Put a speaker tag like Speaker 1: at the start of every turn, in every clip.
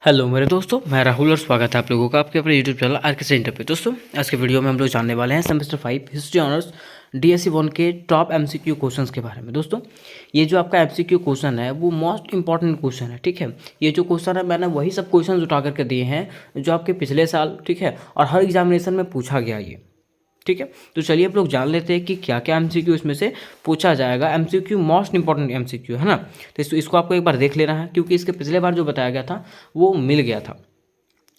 Speaker 1: Hello मेरे दोस्तों, मैं राहुल और स्वागत है आप लोगों का आपके अपने यूट्यूब चैनल आरके सेंटर पे। दोस्तों आज के वीडियो में हम लोग जानने वाले हैं सेमेस्टर 5 हिस्ट्री ऑनर्स डीएससी 1 के टॉप एमसीक्यू क्वेश्चंस के बारे में। दोस्तों ये जो आपका एमसीक्यू क्वेश्चन है वो मोस्ट इंपॉर्टेंट क्वेश्चन है, ठीक है। ये जो क्वेश्चन है मैंने वही सब क्वेश्चन उठा करके दिए हैं जो आपके पिछले साल, ठीक है, और हर एग्जामिनेशन में पूछा गया ये, ठीक है। तो चलिए आप लोग जान लेते हैं कि क्या क्या एमसीक्यू इसमें से पूछा जाएगा। एमसीक्यू मोस्ट इंपॉर्टेंट एमसीक्यू है ना, तो इसको आपको एक बार देख लेना है क्योंकि इसके पिछले बार जो बताया गया था वो मिल गया था।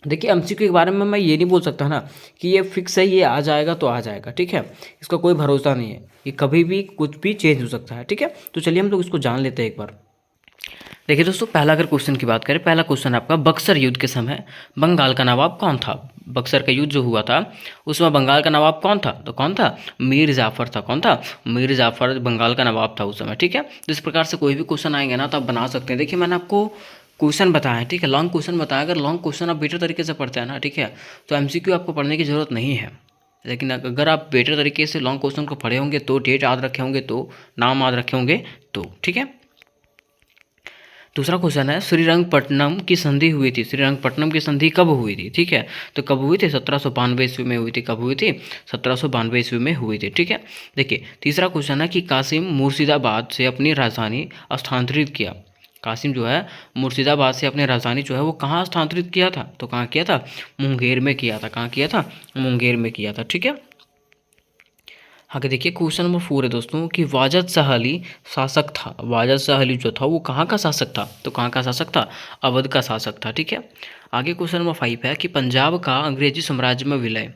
Speaker 1: देखिए एमसीक्यू के बारे में मैं ये नहीं बोल सकता ना कि ये फिक्स है, ये आ जाएगा तो आ जाएगा, ठीक है। इसका कोई भरोसा नहीं है, ये कभी भी कुछ भी चेंज हो सकता है, ठीक है। तो चलिए हम लोग इसको जान लेते हैं एक बार। देखिए दोस्तों, पहला अगर क्वेश्चन की बात करें, पहला क्वेश्चन आपका बक्सर युद्ध के समय बंगाल का नवाब कौन था। बक्सर का युद्ध जो हुआ था उसमें बंगाल का नवाब कौन था, तो कौन था, मीर जाफर था। कौन था, मीर जाफर बंगाल का नवाब था उस समय, ठीक है। तो इस प्रकार से कोई भी क्वेश्चन आएंगे ना तो आप बना सकते हैं। देखिए मैंने आपको क्वेश्चन बताया है, ठीक है, लॉन्ग क्वेश्चन बताया। अगर लॉन्ग क्वेश्चन आप बेटर तरीके से पढ़ते हैं ना, ठीक है, तो एमसीक्यू आपको पढ़ने की जरूरत नहीं है। लेकिन अगर आप बेटर तरीके से लॉन्ग क्वेश्चन को पढ़े होंगे तो, डेट याद रखे होंगे तो, नाम याद रखे होंगे तो, ठीक है। दूसरा क्वेश्चन है श्रीरंगपट्टनम की संधि हुई थी। श्रीरंगपट्टनम की संधि कब हुई थी, ठीक है, तो कब हुई थी, 1792 ईस्वी में हुई थी। कब हुई थी, 1792 ईस्वी में हुई थी, ठीक है। देखिए तीसरा क्वेश्चन है कि कासिम मुर्शिदाबाद से अपनी राजधानी स्थानांतरित किया। कासिम जो है मुर्शिदाबाद से अपनी राजधानी जो है वो कहाँ स्थानांतरित किया था, तो कहाँ किया था, मुंगेर में किया था। कहाँ किया था, मुंगेर में किया था, ठीक है। आगे देखिए क्वेश्चन नंबर 4 है दोस्तों कि वाजद शाह अली शासक था। वाजद शाह अली जो था वो कहाँ का शासक था, तो कहाँ का शासक था, अवध का शासक था, ठीक है। आगे क्वेश्चन नंबर 5 है कि पंजाब का अंग्रेजी साम्राज्य में विलय।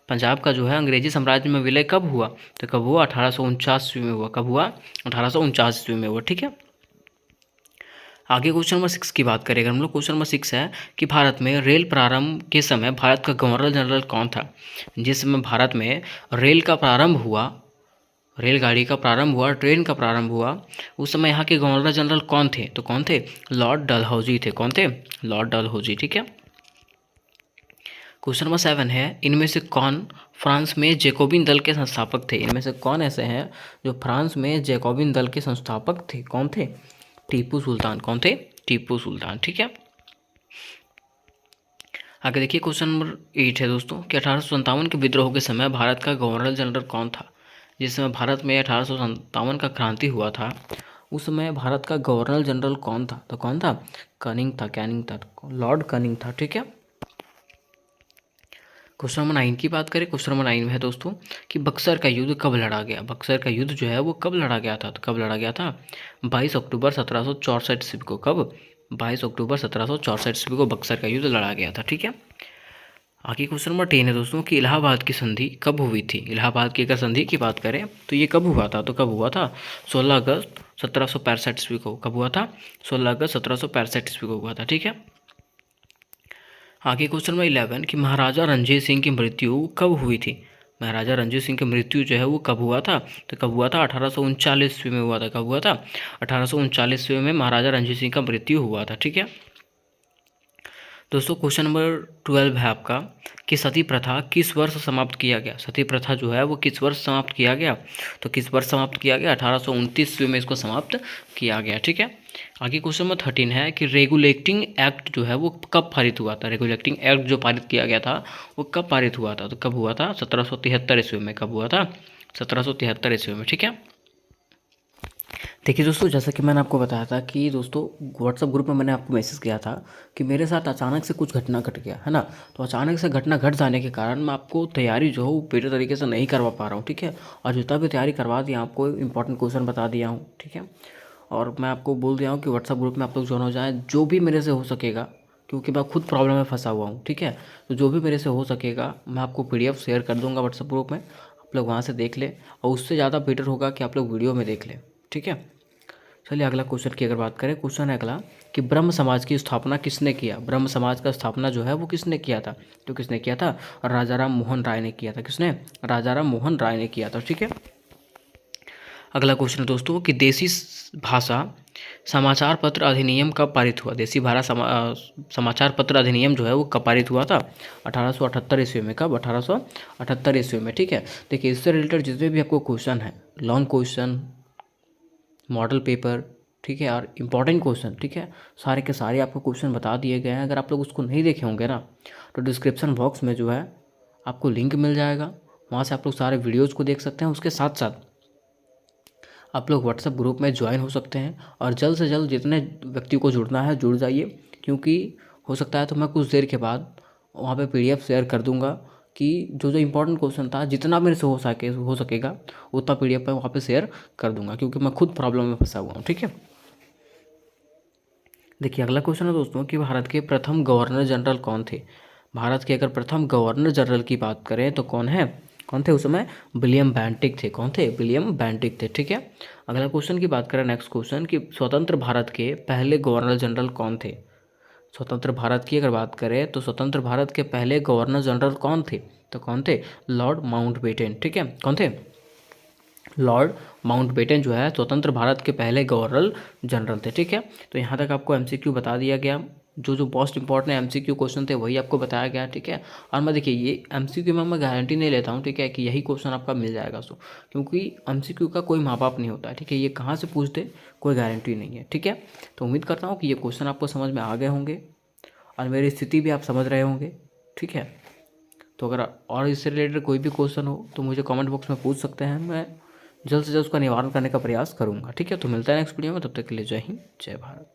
Speaker 1: पंजाब का जो है अंग्रेजी साम्राज्य में विलय कब हुआ, तो कब हुआ, 1849 ईस्वी में हुआ। कब हुआ, 1849 ईस्वी में हुआ, ठीक है। आगे क्वेश्चन नंबर 6 की बात करें अगर हम लोग, क्वेश्चन नंबर 6 है कि भारत में रेल प्रारंभ के समय भारत का गवर्नर जनरल कौन था। जिस समय भारत में रेल का प्रारंभ हुआ, रेलगाड़ी का प्रारंभ हुआ, ट्रेन का प्रारंभ हुआ, उस समय यहाँ के गवर्नर जनरल कौन थे, तो कौन थे, लॉर्ड डलहौजी थे। कौन थे, लॉर्ड डलहौजी, ठीक है। क्वेश्चन नंबर 7 है इनमें से कौन फ्रांस में जैकोबिन दल के संस्थापक थे। इनमें से कौन ऐसे हैं जो फ्रांस में जैकोबिन दल के संस्थापक थे। कौन थे, टीपू सुल्तान। कौन थे, टीपू सुल्तान, ठीक है। आगे देखिए क्वेश्चन नंबर 8 है दोस्तों कि 1857 के विद्रोह के समय भारत का गवर्नर जनरल कौन था। जिस समय भारत में 1857 का क्रांति हुआ था उस समय भारत का गवर्नर जनरल कौन था, तो कौन था, कनिंग था। कैनिंग था, लॉर्ड कनिंग था, ठीक है। क्वेश्चन नंबर 9 की बात करें, क्वेश्चन नंबर 9 में है दोस्तों कि बक्सर का युद्ध कब लड़ा गया। बक्सर का युद्ध जो है वो कब लड़ा गया था, तो कब लड़ा गया था, 22 अक्टूबर 1764 ईस्वी को। कब, 22 अक्टूबर 1764 ईस्वी को बक्सर का युद्ध लड़ा गया था, ठीक है। आगे क्वेश्चन नंबर 10 है दोस्तों कि इलाहाबाद की संधि कब हुई थी। इलाहाबाद की अगर संधि की बात करें तो ये कब हुआ था, तो कब हुआ था, 16 अगस्त 1765 ईस्वी को। कब हुआ था, 16 अगस्त 1765 ईस्वी को हुआ था, ठीक है। आगे क्वेश्चन नंबर 11 कि महाराजा रणजीत सिंह की मृत्यु कब हुई थी। महाराजा रणजीत सिंह की मृत्यु जो है वो कब हुआ था, तो कब हुआ था, 1839 ईस्वी में हुआ था। कब हुआ था, 1839 ईस्वी में महाराजा रणजीत सिंह का मृत्यु हुआ था, ठीक है। दोस्तों क्वेश्चन नंबर 12 है आपका कि सती प्रथा किस वर्ष समाप्त किया गया। सती प्रथा जो है वो किस वर्ष समाप्त किया गया, तो किस वर्ष समाप्त किया गया, 1829 ईस्वी में इसको समाप्त किया गया, ठीक है। आगे क्वेश्चन नंबर 13 है कि रेगुलेटिंग एक्ट जो है वो कब पारित हुआ था। रेगुलेटिंग एक्ट जो पारित किया गया था वो कब पारित हुआ था, तो कब हुआ था, 1773 ईस्वी में। कब हुआ था, 1773 ईस्वी में, ठीक है। देखिए दोस्तों, जैसा कि मैंने आपको बताया था कि दोस्तों व्हाट्सएप ग्रुप में मैंने आपको मैसेज किया था कि मेरे साथ अचानक से कुछ घटना घट गया है ना। तो अचानक से घटना घट जाने के कारण मैं आपको तैयारी जो है वो बेटर तरीके से नहीं करवा पा रहा हूँ, ठीक है। और जितना भी तैयारी करवा दिया आपको इंपॉर्टेंट क्वेश्चन बता दिया हूँ, ठीक है। और मैं आपको बोल दिया हूँ कि व्हाट्सएप ग्रुप में आप लोग ज्वाइन हो जाएँ, जो भी मेरे से हो सकेगा, क्योंकि मैं खुद प्रॉब्लम में फंसा हुआ हूँ, ठीक है। तो जो भी मेरे से हो सकेगा मैं आपको PDF शेयर कर दूँगा व्हाट्सएप ग्रुप में, आप लोग वहाँ से देख लें। और उससे ज़्यादा बेटर होगा कि आप लोग वीडियो में देख लें, ठीक है। चलिए अगला क्वेश्चन की अगर बात करें, क्वेश्चन है अगला कि ब्रह्म समाज की स्थापना किसने किया। ब्रह्म समाज का स्थापना जो है वो किसने किया था, तो किसने किया था, राजा राम मोहन राय ने किया था। किसने, राजा राम मोहन राय ने किया था, ठीक है। अगला क्वेश्चन है दोस्तों कि देसी भाषा समाचार पत्र अधिनियम कब पारित हुआ। देसी भाषा समाचार पत्र अधिनियम जो है वो कब पारित हुआ था, 1878 ईस्वी में। कब, 1878 ईस्वी में, ठीक है। देखिए इससे रिलेटेड जितने भी आपको क्वेश्चन है, लॉन्ग क्वेश्चन, मॉडल पेपर, ठीक है, और इम्पॉर्टेंट क्वेश्चन, ठीक है, सारे के सारे आपको क्वेश्चन बता दिए गए हैं। अगर आप लोग उसको नहीं देखे होंगे ना, तो डिस्क्रिप्शन बॉक्स में जो है आपको लिंक मिल जाएगा, वहाँ से आप लोग सारे वीडियोज़ को देख सकते हैं। उसके साथ साथ आप लोग व्हाट्सएप ग्रुप में ज्वाइन हो सकते हैं, और जल्द से जल्द जितने व्यक्ति को जुड़ना है जुड़ जाइए, क्योंकि हो सकता है तो मैं कुछ देर के बाद वहाँ पे PDF शेयर कर दूँगा कि जो जो इम्पोर्टेंट क्वेश्चन था, जितना मेरे से हो सकेगा उतना PDF मैं वहाँ पे शेयर कर दूँगा, क्योंकि मैं खुद प्रॉब्लम में फंसा हुआ हूँ। ठीक है, देखिए अगला क्वेश्चन है दोस्तों कि भारत के प्रथम गवर्नर जनरल कौन थे। भारत के अगर प्रथम गवर्नर जनरल की बात करें तो कौन थे उस समय? विलियम बेंटिक थे। कौन थे? विलियम बेंटिक थे। ठीक है, अगला क्वेश्चन की बात करें, नेक्स्ट क्वेश्चन कि स्वतंत्र भारत के पहले गवर्नर जनरल कौन थे। स्वतंत्र भारत की अगर बात करें तो स्वतंत्र भारत के पहले गवर्नर जनरल कौन थे? तो कौन थे? Lord Mountbatten. ठीक है, कौन थे? लॉर्ड माउंटबेटन जो है स्वतंत्र भारत के पहले गवर्नर जनरल थे। ठीक है, तो यहाँ तक आपको MCQ बता दिया गया, जो जो मोस्ट इंपॉर्टेंट MCQ क्वेश्चन थे वही आपको बताया गया। ठीक है, और मैं देखिए ये MCQ में मैं गारंटी नहीं लेता हूँ, ठीक है, कि यही क्वेश्चन आपका मिल जाएगा सो, क्योंकि MCQ का कोई माँ बाप नहीं होता है। ठीक है, ये कहाँ से पूछ दे कोई गारंटी नहीं है। ठीक है, तो उम्मीद करता हूँ कि ये क्वेश्चन आपको समझ में आ गए होंगे और मेरी स्थिति भी आप समझ रहे होंगे। ठीक है, तो अगर और इससे रिलेटेड कोई भी क्वेश्चन हो तो मुझे कमेंट बॉक्स में पूछ सकते हैं, मैं जल्द से जल्द उसका निवारण करने का प्रयास करूंगा। ठीक है, तो मिलता है नेक्स्ट वीडियो में, तब तक के लिए जय हिंद, जय भारत।